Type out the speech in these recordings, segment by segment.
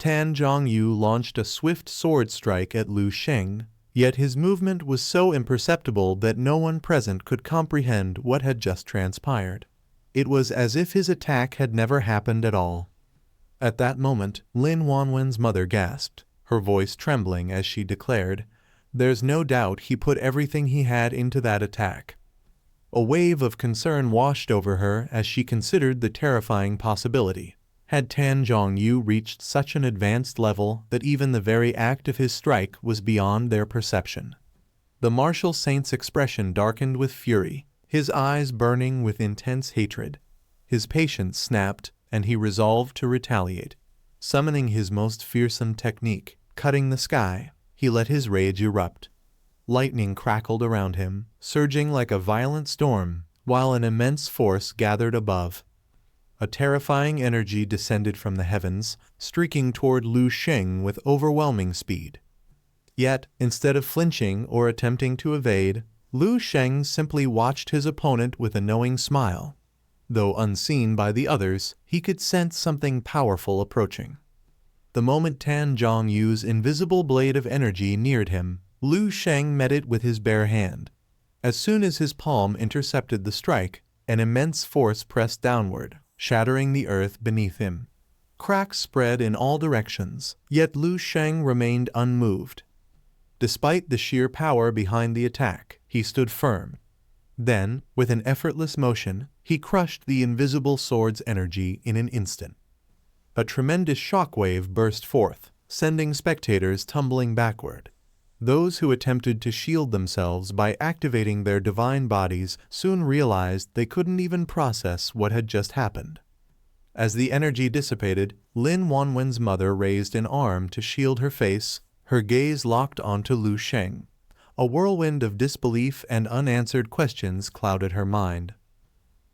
Jong Yu launched a swift sword strike at Lu Sheng, yet his movement was so imperceptible that no one present could comprehend what had just transpired. It was as if his attack had never happened at all. At that moment, Lin Wanwen's mother gasped, her voice trembling as she declared, "There's no doubt he put everything he had into that attack." A wave of concern washed over her as she considered the terrifying possibility. Had Jong Yu reached such an advanced level that even the very act of his strike was beyond their perception? The martial saint's expression darkened with fury, his eyes burning with intense hatred. His patience snapped, and he resolved to retaliate. Summoning his most fearsome technique, cutting the sky, he let his rage erupt. Lightning crackled around him, surging like a violent storm, while an immense force gathered above. A terrifying energy descended from the heavens, streaking toward Lu Sheng with overwhelming speed. Yet, instead of flinching or attempting to evade, Lu Sheng simply watched his opponent with a knowing smile. Though unseen by the others, he could sense something powerful approaching. The moment Jong Yu's invisible blade of energy neared him, Lu Sheng met it with his bare hand. As soon as his palm intercepted the strike, an immense force pressed downward, shattering the earth beneath him. Cracks spread in all directions, yet Lu Sheng remained unmoved. Despite the sheer power behind the attack, he stood firm. Then, with an effortless motion, he crushed the invisible sword's energy in an instant. A tremendous shockwave burst forth, sending spectators tumbling backward. Those who attempted to shield themselves by activating their divine bodies soon realized they couldn't even process what had just happened. As the energy dissipated, Lin Wanwen's mother raised an arm to shield her face, her gaze locked onto Lu Sheng. A whirlwind of disbelief and unanswered questions clouded her mind.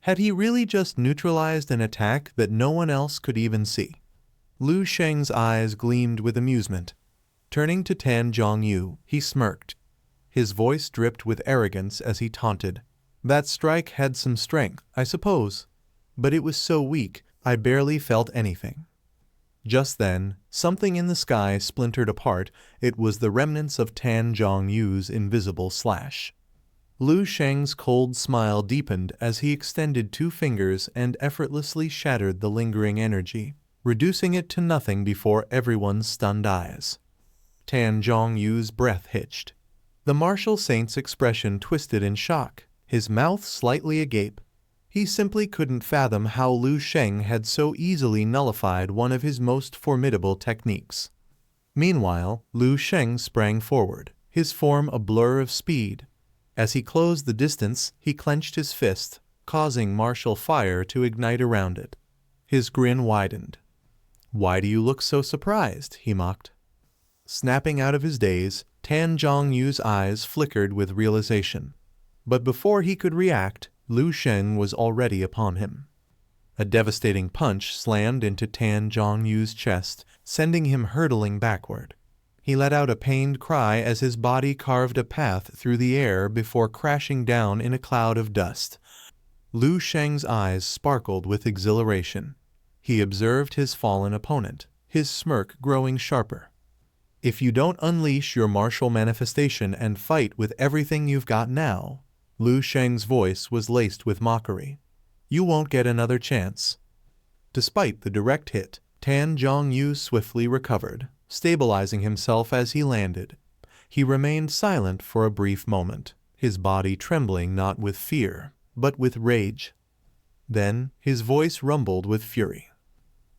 Had he really just neutralized an attack that no one else could even see? Lu Sheng's eyes gleamed with amusement. Turning to Jong Yu, he smirked. His voice dripped with arrogance as he taunted. "That strike had some strength, I suppose. But it was so weak, I barely felt anything." Just then, something in the sky splintered apart. It was the remnants of Jong Yu's invisible slash. Lu Sheng's cold smile deepened as he extended two fingers and effortlessly shattered the lingering energy, reducing it to nothing before everyone's stunned eyes. Jong Yu's breath hitched. The martial saint's expression twisted in shock, his mouth slightly agape. He simply couldn't fathom how Lu Sheng had so easily nullified one of his most formidable techniques. Meanwhile, Lu Sheng sprang forward, his form a blur of speed. As he closed the distance, he clenched his fist, causing martial fire to ignite around it. His grin widened. "Why do you look so surprised?" he mocked. Snapping out of his daze, Jong Yu's eyes flickered with realization. But before he could react, Lu Sheng was already upon him. A devastating punch slammed into Jong Yu's chest, sending him hurtling backward. He let out a pained cry as his body carved a path through the air before crashing down in a cloud of dust. Lu Sheng's eyes sparkled with exhilaration. He observed his fallen opponent, his smirk growing sharper. "If you don't unleash your martial manifestation and fight with everything you've got now," Lu Sheng's voice was laced with mockery, "you won't get another chance." Despite the direct hit, Jong Yu swiftly recovered, stabilizing himself as he landed. He remained silent for a brief moment, his body trembling not with fear, but with rage. Then his voice rumbled with fury.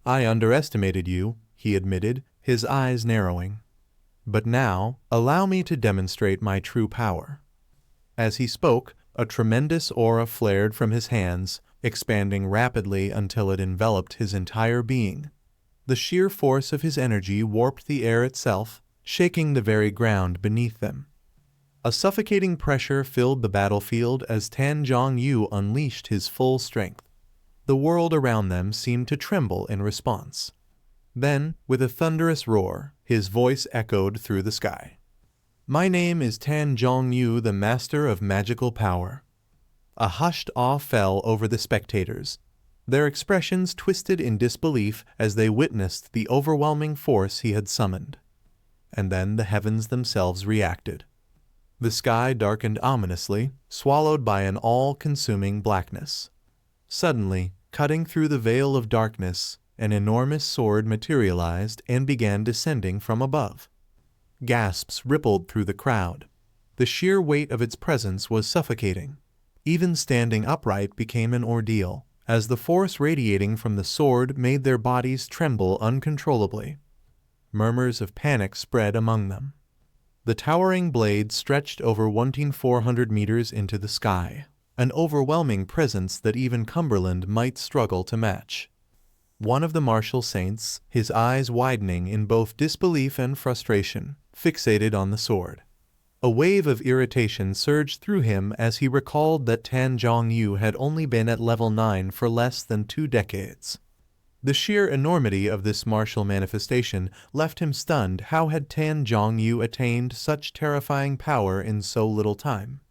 "I underestimated you," he admitted, his eyes narrowing. "But now, allow me to demonstrate my true power." As he spoke, a tremendous aura flared from his hands, expanding rapidly until it enveloped his entire being. The sheer force of his energy warped the air itself, shaking the very ground beneath them. A suffocating pressure filled the battlefield as Jong Yu unleashed his full strength. The world around them seemed to tremble in response. Then, with a thunderous roar, his voice echoed through the sky. "My name is Jong Yu, the master of magical power." A hushed awe fell over the spectators. their expressions twisted in disbelief as they witnessed the overwhelming force he had summoned. And then the heavens themselves reacted. The sky darkened ominously, swallowed by an all-consuming blackness. Suddenly, cutting through the veil of darkness, an enormous sword materialized and began descending from above. Gasps rippled through the crowd. The sheer weight of its presence was suffocating. Even standing upright became an ordeal, as the force radiating from the sword made their bodies tremble uncontrollably. Murmurs of panic spread among them. The towering blade stretched over 1,400 meters into the sky, an overwhelming presence that even Cumberland might struggle to match. One of the martial saints, his eyes widening in both disbelief and frustration, fixated on the sword. A wave of irritation surged through him as he recalled that Jong Yu had only been at level 9 for less than 2 decades. The sheer enormity of this martial manifestation left him stunned. How had Jong Yu attained such terrifying power in so little time?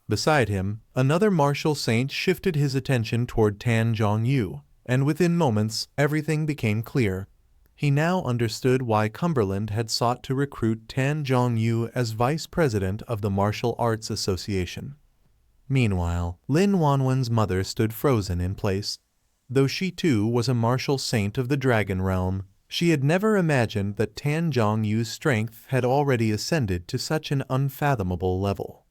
Beside him, another martial saint shifted his attention toward Jong Yu, and within moments everything became clear. He now understood why Cumberland had sought to recruit Jong Yu as vice president of the Martial Arts Association. Meanwhile, Lin Wanwen's mother stood frozen in place. Though she too was a martial saint of the Dragon Realm, she had never imagined that Jong Yu's strength had already ascended to such an unfathomable level.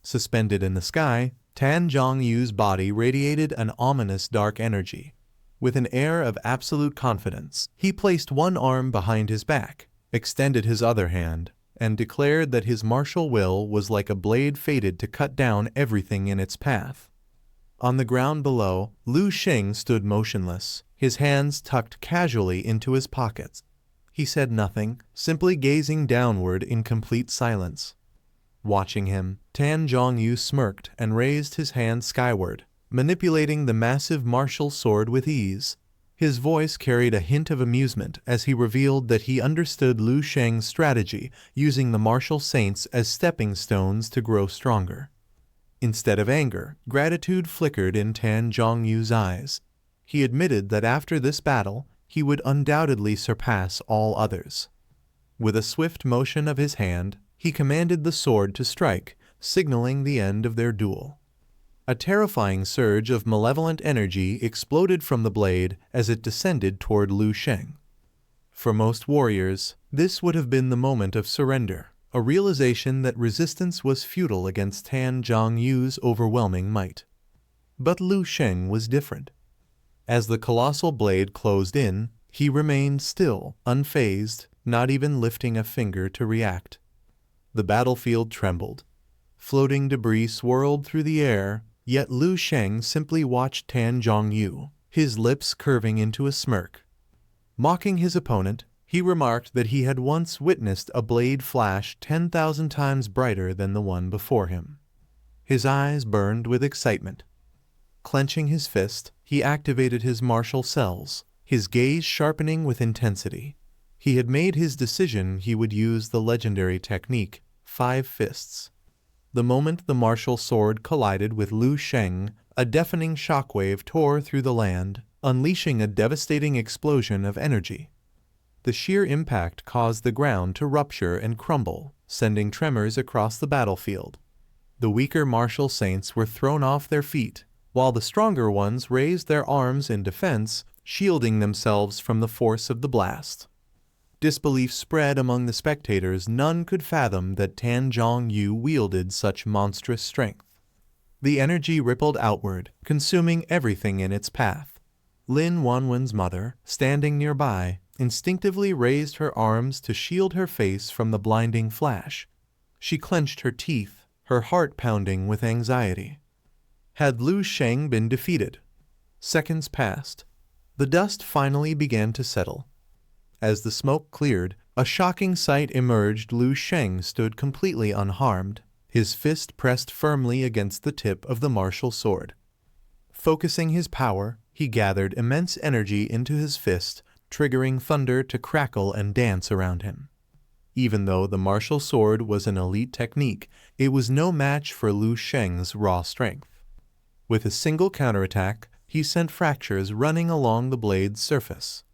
Suspended in the sky, Jong Yu's body radiated an ominous dark energy. With an air of absolute confidence, he placed one arm behind his back, extended his other hand, and declared that his martial will was like a blade fated to cut down everything in its path. On the ground below, Lu Sheng stood motionless, his hands tucked casually into his pockets. He said nothing, simply gazing downward in complete silence. Watching him, Jong Yu smirked and raised his hand skyward, manipulating the massive martial sword with ease. His voice carried a hint of amusement as he revealed that he understood Lu Sheng's strategy, using the martial saints as stepping stones to grow stronger. Instead of anger, gratitude flickered in Jong Yu's eyes. He admitted that after this battle, he would undoubtedly surpass all others. With a swift motion of his hand, he commanded the sword to strike, signaling the end of their duel. A terrifying surge of malevolent energy exploded from the blade as it descended toward Lu Sheng. For most warriors, this would have been the moment of surrender, a realization that resistance was futile against Jong Yu's overwhelming might. But Lu Sheng was different. As the colossal blade closed in, he remained still, unfazed, not even lifting a finger to react. The battlefield trembled. Floating debris swirled through the air, yet Lu Sheng simply watched Jong Yu, his lips curving into a smirk. Mocking his opponent, he remarked that he had once witnessed a blade flash 10,000 times brighter than the one before him. His eyes burned with excitement. Clenching his fist, he activated his martial cells, his gaze sharpening with intensity. He had made his decision. He would use the legendary technique, 5 fists. The moment the martial sword collided with Lu Sheng, a deafening shockwave tore through the land, unleashing a devastating explosion of energy. The sheer impact caused the ground to rupture and crumble, sending tremors across the battlefield. The weaker martial saints were thrown off their feet, while the stronger ones raised their arms in defense, shielding themselves from the force of the blast. Disbelief spread among the spectators. None could fathom that Jong Yu wielded such monstrous strength. The energy rippled outward, consuming everything in its path. Lin Wanwen's mother, standing nearby, instinctively raised her arms to shield her face from the blinding flash. She clenched her teeth, her heart pounding with anxiety. Had Lu Sheng been defeated? Seconds passed. The dust finally began to settle. As the smoke cleared, a shocking sight emerged. Lu Sheng stood completely unharmed, his fist pressed firmly against the tip of the martial sword. Focusing his power, he gathered immense energy into his fist, triggering thunder to crackle and dance around him. Even though the martial sword was an elite technique, it was no match for Lu Sheng's raw strength. With a single counterattack, he sent fractures running along the blade's surface.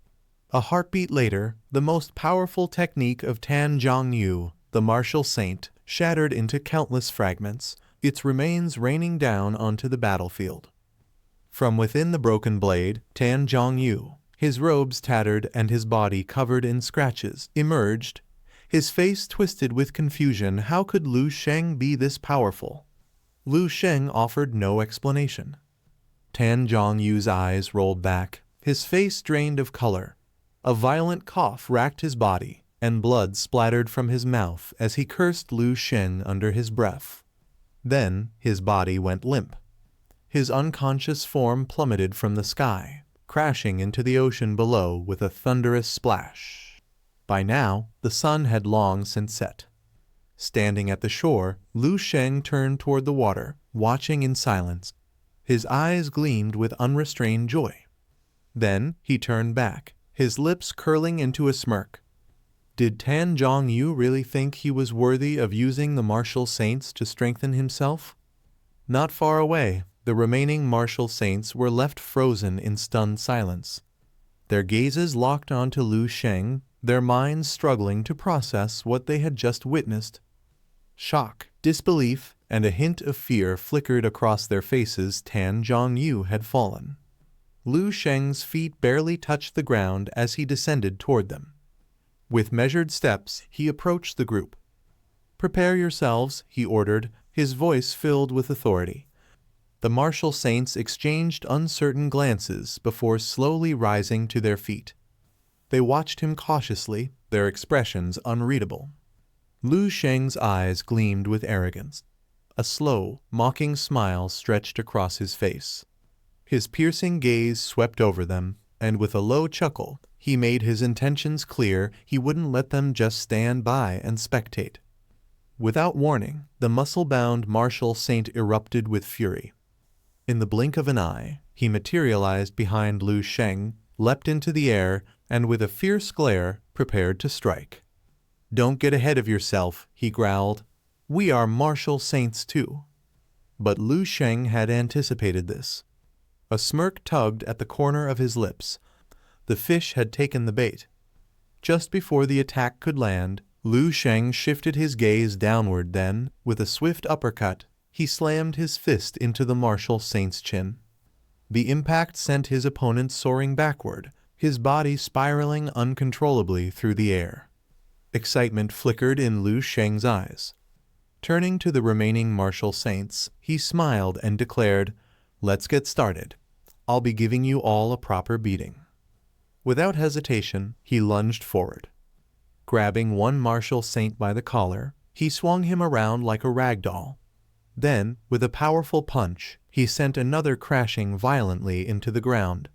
A heartbeat later, the most powerful technique of Jong Yu, the martial saint, shattered into countless fragments, its remains raining down onto the battlefield. From within the broken blade, Jong Yu, his robes tattered and his body covered in scratches, emerged, his face twisted with confusion. How could Lu Sheng be this powerful? Lu Sheng offered no explanation. Jong Yu's eyes rolled back, his face drained of color. A violent cough racked his body, and blood splattered from his mouth as he cursed Lu Sheng under his breath. Then his body went limp. His unconscious form plummeted from the sky, crashing into the ocean below with a thunderous splash. By now, the sun had long since set. Standing at the shore, Lu Sheng turned toward the water, watching in silence. His eyes gleamed with unrestrained joy. Then he turned back, his lips curling into a smirk. Did Jong Yu really think he was worthy of using the martial saints to strengthen himself? Not far away, the remaining martial saints were left frozen in stunned silence. Their gazes locked onto Lu Sheng, their minds struggling to process what they had just witnessed. Shock, disbelief, and a hint of fear flickered across their faces. Jong Yu had fallen. Lu Sheng's feet barely touched the ground as he descended toward them. With measured steps, he approached the group. "Prepare yourselves," he ordered, his voice filled with authority. The martial saints exchanged uncertain glances before slowly rising to their feet. They watched him cautiously, their expressions unreadable. Lu Sheng's eyes gleamed with arrogance. A slow, mocking smile stretched across his face. His piercing gaze swept over them, and with a low chuckle, he made his intentions clear. He wouldn't let them just stand by and spectate. Without warning, the muscle-bound martial saint erupted with fury. In the blink of an eye, he materialized behind Lu Sheng, leapt into the air, and with a fierce glare, prepared to strike. "Don't get ahead of yourself," he growled. "We are martial saints too." But Lu Sheng had anticipated this. A smirk tugged at the corner of his lips. The fish had taken the bait. Just before the attack could land, Lu Sheng shifted his gaze downward. Then, with a swift uppercut, he slammed his fist into the martial saint's chin. The impact sent his opponent soaring backward, his body spiraling uncontrollably through the air. Excitement flickered in Lu Sheng's eyes. Turning to the remaining martial saints, he smiled and declared, "Let's get started. I'll be giving you all a proper beating." Without hesitation, he lunged forward. Grabbing one martial saint by the collar, he swung him around like a rag doll. Then, with a powerful punch, he sent another crashing violently into the ground.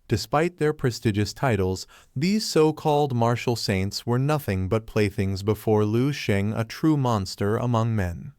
Despite their prestigious titles, these so-called martial saints were nothing but playthings before Lu Sheng, a true monster among men.